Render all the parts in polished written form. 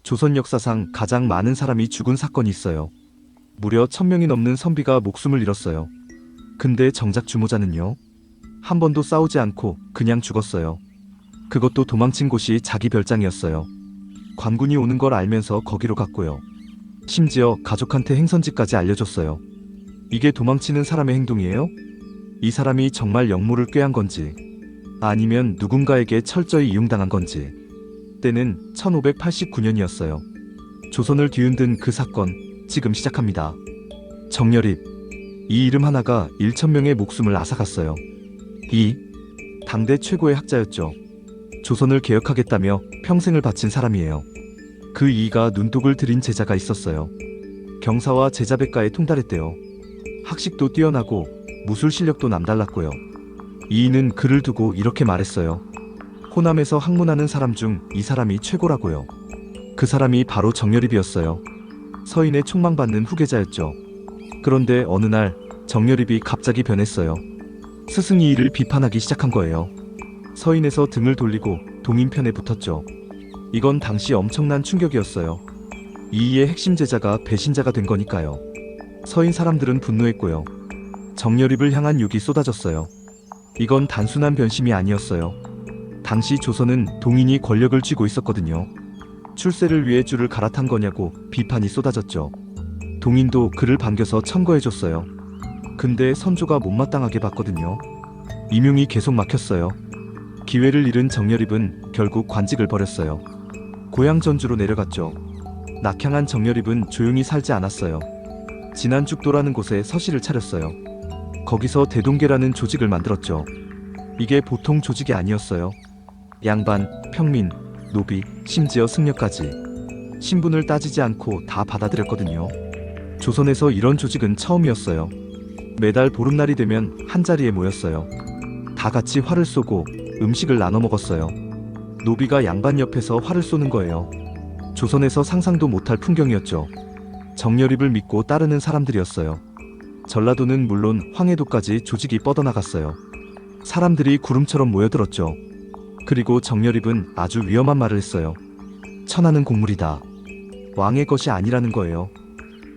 조선 역사상 가장 많은 사람이 죽은 사건이 있어요. 무려 1000명이 넘는 선비가 목숨을 잃었어요. 근데 정작 주모자는요? 한 번도 싸우지 않고 그냥 죽었어요. 그것도 도망친 곳이 자기 별장이었어요. 관군이 오는 걸 알면서 거기로 갔고요. 심지어 가족한테 행선지까지 알려줬어요. 이게 도망치는 사람의 행동이에요? 이 사람이 정말 역모를 꾀한 건지, 아니면 누군가에게 철저히 이용당한 건지. 때는 1589년이었어요. 조선을 뒤흔든 그 사건, 지금 시작합니다. 정여립. 이 이름 하나가 1000명의 목숨을 앗아갔어요. 이 당대 최고의 학자였죠. 조선을 개혁하겠다며 평생을 바친 사람이에요. 그 이가 눈독을 들인 제자가 있었어요. 경사와 제자백가에 통달했대요. 학식도 뛰어나고 무술 실력도 남달랐고요. 이인은 그를 두고 이렇게 말했어요. 호남에서 학문하는 사람 중 이 사람이 최고라고요. 그 사람이 바로 정여립이었어요. 서인의 촉망받는 후계자였죠. 그런데 어느 날 정여립이 갑자기 변했어요. 스승이 이를 비판하기 시작한 거예요. 서인에서 등을 돌리고 동인 편에 붙었죠. 이건 당시 엄청난 충격이었어요. 이이의 핵심 제자가 배신자가 된 거니까요. 서인 사람들은 분노했고요. 정여립을 향한 욕이 쏟아졌어요. 이건 단순한 변심이 아니었어요. 당시 조선은 동인이 권력을 쥐고 있었거든요. 출세를 위해 줄을 갈아탄 거냐고 비판이 쏟아졌죠. 동인도 그를 반겨서 청거해줬어요. 근데 선조가 못마땅하게 봤거든요. 임용이 계속 막혔어요. 기회를 잃은 정여립은 결국 관직을 버렸어요. 고향 전주로 내려갔죠. 낙향한 정여립은 조용히 살지 않았어요. 진안죽도라는 곳에 서실을 차렸어요. 거기서 대동계라는 조직을 만들었죠. 이게 보통 조직이 아니었어요. 양반, 평민, 노비, 심지어 승려까지 신분을 따지지 않고 다 받아들였거든요. 조선에서 이런 조직은 처음이었어요. 매달 보름날이 되면 한자리에 모였어요. 다 같이 활을 쏘고 음식을 나눠 먹었어요. 노비가 양반 옆에서 활을 쏘는 거예요. 조선에서 상상도 못할 풍경이었죠. 정여립을 믿고 따르는 사람들이었어요. 전라도는 물론 황해도까지 조직이 뻗어나갔어요. 사람들이 구름처럼 모여들었죠. 그리고 정여립은 아주 위험한 말을 했어요. 천하는 곡물이다. 왕의 것이 아니라는 거예요.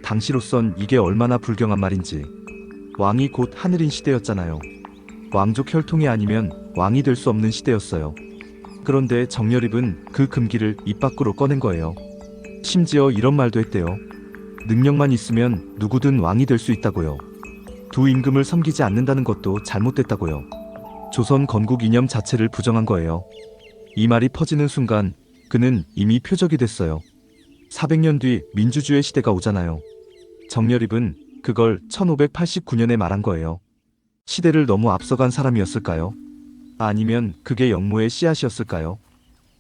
당시로선 이게 얼마나 불경한 말인지. 왕이 곧 하늘인 시대였잖아요. 왕족 혈통이 아니면 왕이 될 수 없는 시대였어요. 그런데 정여립은 그 금기를 입 밖으로 꺼낸 거예요. 심지어 이런 말도 했대요. 능력만 있으면 누구든 왕이 될 수 있다고요. 두 임금을 섬기지 않는다는 것도 잘못됐다고요. 조선 건국 이념 자체를 부정한 거예요. 이 말이 퍼지는 순간 그는 이미 표적이 됐어요. 400년 뒤 민주주의 시대가 오잖아요. 정여립은 그걸 1589년에 말한 거예요. 시대를 너무 앞서간 사람이었을까요? 아니면 그게 역모의 씨앗이었을까요?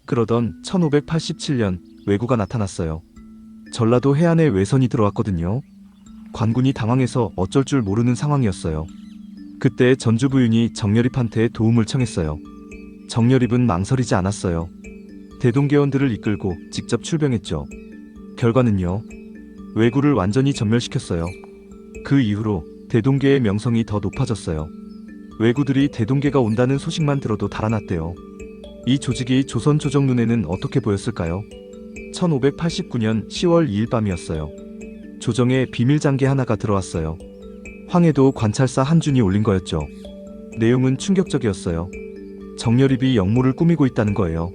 그러던 1587년 왜구가 나타났어요. 전라도 해안에 외선이 들어왔거든요. 관군이 당황해서 어쩔 줄 모르는 상황이었어요. 그때 전주부윤이 정여립한테 도움을 청했어요. 정여립은 망설이지 않았어요. 대동계원들을 이끌고 직접 출병했죠. 결과는요. 왜구를 완전히 전멸시켰어요. 그 이후로 대동계의 명성이 더 높아졌어요. 왜구들이 대동계가 온다는 소식만 들어도 달아났대요. 이 조직이 조선 조정 눈에는 어떻게 보였을까요? 1589년 10월 2일 밤이었어요. 조정에 비밀장계 하나가 들어왔어요. 황해도 관찰사 한준이 올린 거였죠. 내용은 충격적이었어요. 정여립이 역모를 꾸미고 있다는 거예요.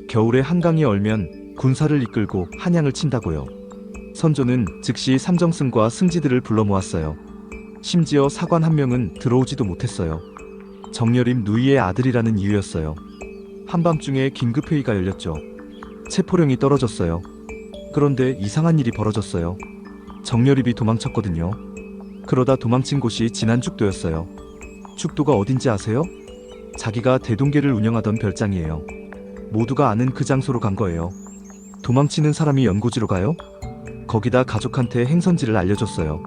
겨울에 한강이 얼면 군사를 이끌고 한양을 친다고요. 선조는 즉시 삼정승과 승지들을 불러 모았어요. 심지어 사관 한 명은 들어오지도 못했어요. 정여립 누이의 아들이라는 이유였어요. 한밤중에 긴급회의가 열렸죠. 체포령이 떨어졌어요. 그런데 이상한 일이 벌어졌어요. 정여립이 도망쳤거든요. 그러다 도망친 곳이 진안죽도였어요. 죽도가 어딘지 아세요? 자기가 대동계를 운영하던 별장이에요. 모두가 아는 그 장소로 간 거예요. 도망치는 사람이 연고지로 가요? 거기다 가족한테 행선지를 알려줬어요.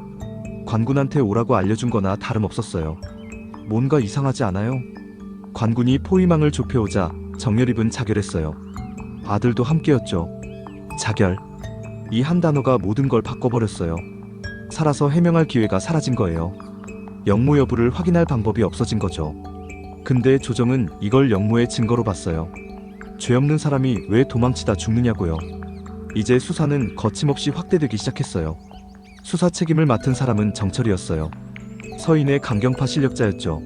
관군한테 오라고 알려준 거나 다름없었어요. 뭔가 이상하지 않아요? 관군이 포위망을 좁혀오자 정여립은 자결했어요. 아들도 함께였죠. 자결. 이 한 단어가 모든 걸 바꿔버렸어요. 살아서 해명할 기회가 사라진 거예요. 역모 여부를 확인할 방법이 없어진 거죠. 근데 조정은 이걸 역모의 증거로 봤어요. 죄 없는 사람이 왜 도망치다 죽느냐고요. 이제 수사는 거침없이 확대되기 시작했어요. 수사 책임을 맡은 사람은 정철이었어요. 서인의 강경파 실력자였죠.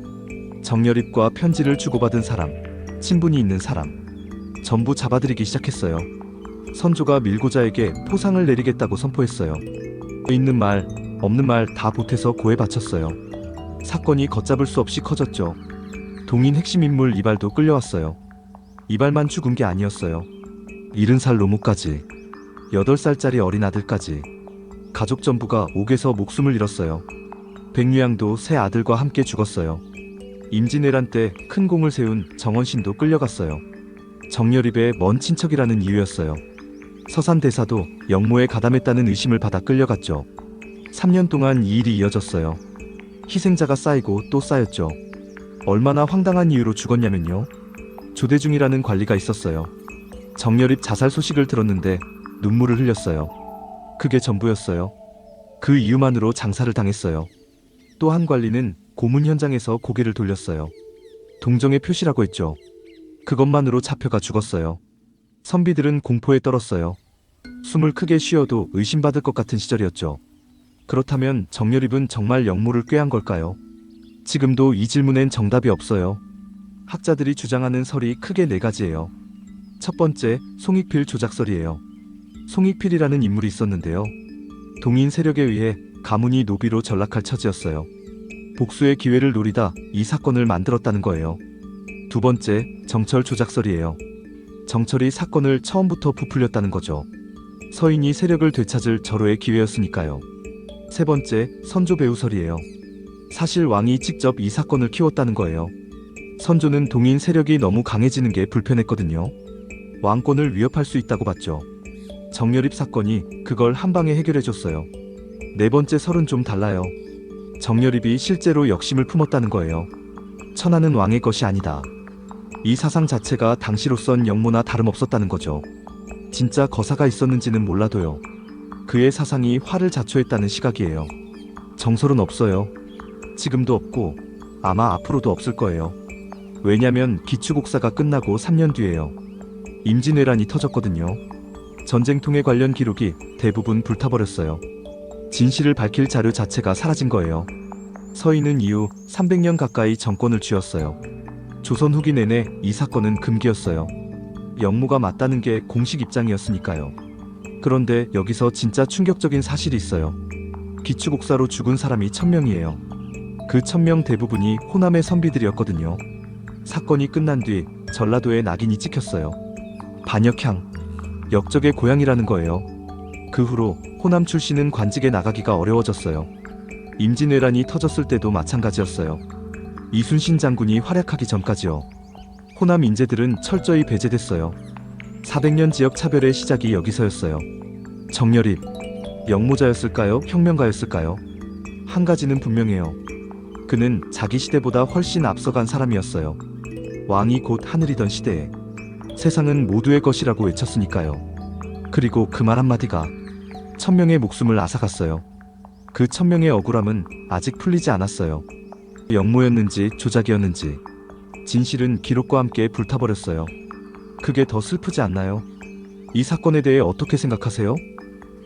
정열입과 편지를 주고받은 사람, 친분이 있는 사람, 전부 잡아들이기 시작했어요. 선조가 밀고자에게 포상을 내리겠다고 선포했어요. 있는 말, 없는 말 다 보태서 고에 바쳤어요. 사건이 걷잡을 수 없이 커졌죠. 동인 핵심 인물 이발도 끌려왔어요. 이발만 죽은 게 아니었어요. 70살 노모까지, 8살짜리 어린 아들까지, 가족 전부가 옥에서 목숨을 잃었어요. 백류양도 새 아들과 함께 죽었어요. 임진왜란 때 큰 공을 세운 정원신도 끌려갔어요. 정열입의 먼 친척이라는 이유였어요. 서산대사도 영모에 가담했다는 의심을 받아 끌려갔죠. 3년 동안 이 일이 이어졌어요. 희생자가 쌓이고 또 쌓였죠. 얼마나 황당한 이유로 죽었냐면요. 조대중이라는 관리가 있었어요. 정열입 자살 소식을 들었는데 눈물을 흘렸어요. 그게 전부였어요. 그 이유만으로 장사를 당했어요. 또 한 관리는 고문 현장에서 고개를 돌렸어요. 동정의 표시라고 했죠. 그것만으로 잡혀가 죽었어요. 선비들은 공포에 떨었어요. 숨을 크게 쉬어도 의심받을 것 같은 시절이었죠. 그렇다면 정열입은 정말 영모를 꾀한 걸까요? 지금도 이 질문엔 정답이 없어요. 학자들이 주장하는 설이 크게 4가지예요. 첫 번째, 송익필 조작설이에요. 송익필이라는 인물이 있었는데요. 동인 세력에 의해 가문이 노비로 전락할 처지였어요. 복수의 기회를 노리다 이 사건을 만들었다는 거예요. 두 번째, 정철 조작설이에요. 정철이 사건을 처음부터 부풀렸다는 거죠. 서인이 세력을 되찾을 절호의 기회였으니까요. 세 번째, 선조 배우설이에요. 사실 왕이 직접 이 사건을 키웠다는 거예요. 선조는 동인 세력이 너무 강해지는 게 불편했거든요. 왕권을 위협할 수 있다고 봤죠. 정열입 사건이 그걸 한방에 해결해줬어요. 네 번째 설은 좀 달라요. 정열입이 실제로 역심을 품었다는 거예요. 천하는 왕의 것이 아니다. 이 사상 자체가 당시로선 영모나 다름없었다는 거죠. 진짜 거사가 있었는지는 몰라도요. 그의 사상이 화를 자초했다는 시각이에요. 정설은 없어요. 지금도 없고 아마 앞으로도 없을 거예요. 왜냐면 기축옥사가 끝나고 3년 뒤에요. 임진왜란이 터졌거든요. 전쟁통에 관련 기록이 대부분 불타버렸어요. 진실을 밝힐 자료 자체가 사라진 거예요. 서인은 이후 300년 가까이 정권을 쥐었어요. 조선 후기 내내 이 사건은 금기였어요. 영모가 맞다는 게 공식 입장이었으니까요. 그런데 여기서 진짜 충격적인 사실이 있어요. 기축옥사로 죽은 사람이 1000명이에요. 그 1000명 대부분이 호남의 선비들이었거든요. 사건이 끝난 뒤 전라도에 낙인이 찍혔어요. 반역향, 역적의 고향이라는 거예요. 그 후로 호남 출신은 관직에 나가기가 어려워졌어요. 임진왜란이 터졌을 때도 마찬가지였어요. 이순신 장군이 활약하기 전까지요. 호남 인재들은 철저히 배제됐어요. 400년 지역 차별의 시작이 여기서였어요. 정열입, 영모자였을까요? 혁명가였을까요? 한 가지는 분명해요. 그는 자기 시대보다 훨씬 앞서간 사람이었어요. 왕이 곧 하늘이던 시대에 세상은 모두의 것이라고 외쳤으니까요. 그리고 그 말 한마디가 1000명의 목숨을 앗아갔어요. 그 1000명의 억울함은 아직 풀리지 않았어요. 영모였는지 조작이었는지 진실은 기록과 함께 불타버렸어요. 그게 더 슬프지 않나요? 이 사건에 대해 어떻게 생각하세요?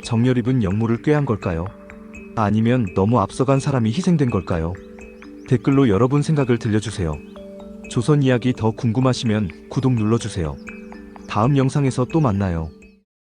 정열입은 영모를 꾀한 걸까요? 아니면 너무 앞서간 사람이 희생된 걸까요? 댓글로 여러분 생각을 들려주세요. 조선 이야기 더 궁금하시면 구독 눌러주세요. 다음 영상에서 또 만나요.